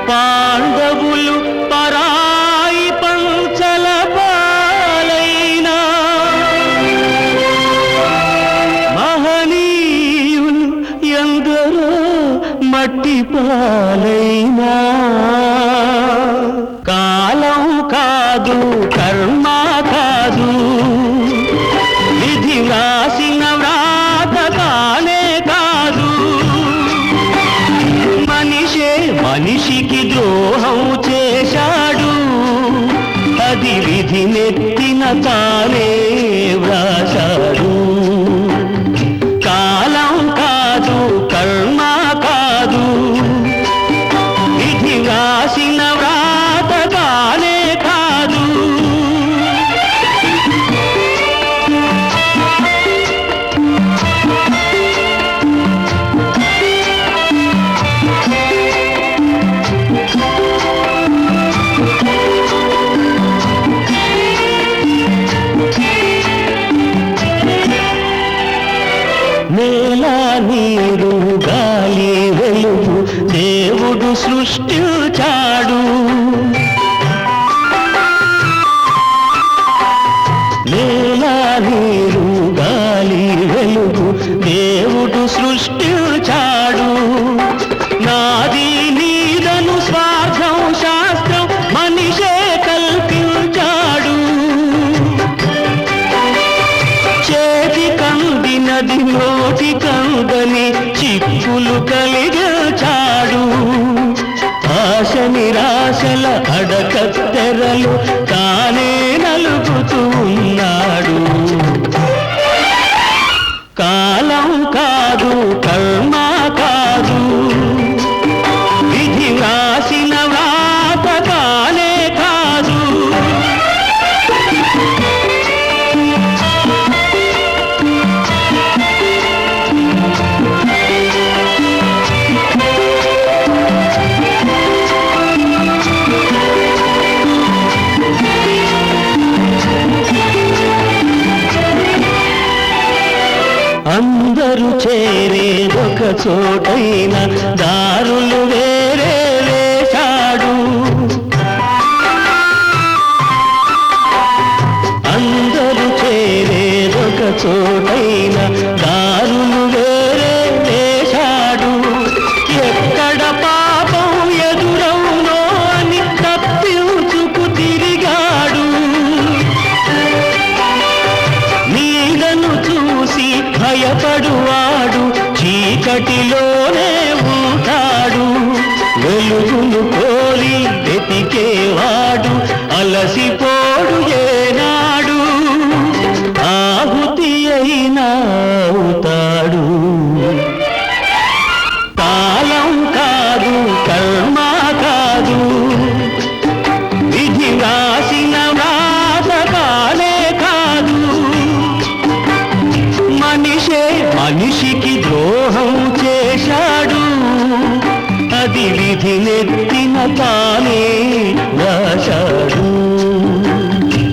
పాండవులు పరాయి పంచల పాలైనా, మహనీయులు ఎందరో మట్టి పాలైనా, కాలం కాదు కర్మ కాదు విధి రాసిన వ్రాత కానే కాదు, మనిషికి ద్రోహం చేశాడు, అది విధి నెత్తిన తానే వ్రాశాడు. కాలం కాదు కర్మ కాదు విధి రాసిన వ్రాత కానే కాదు. నేల నీరు గాలి వెలుగు దేవుడు సృష్టించాడు, నేల నీరు గాలి వెలుగు దేవుడు సృష్టించాడు. నాది నీదను స్వార్థం శాస్త్రం మనిషే కల్పించాడు, చేతి కందినది నోటి కందని చిక్కులు కలిగించాడు. ఆశ నిరాశల అడకత్తెరలు తానే నలుగుతూ ఉన్నాడు. కాలం కాదు కర్మ కాదు విధి రాసిన వ్రాత కానే కాదు. అందరూ చేరేదొక చోటైన దారులు వేరే వేశాడు, అందరూ చేరేదొక చోటైన దారులు వేరే వేశాడు. ఎక్కడ పాపం ఎదురవునో అని తప్పించుకు తిరిగాడు, నీడను చూసి భయపడువాడు చీకటిలోనే ఉంటాడు. వెలుగును కోరి వెతికేవాడు అలసిపోడు ఏనాడు, ఆహుతి అయినా అవుతాడు. కాలం కాదు కర్మ కాదు విధి రాసిన వ్రాత కానే కాదు, మనిషికి ద్రోహం చేశాడు, అది విధి నెత్తిన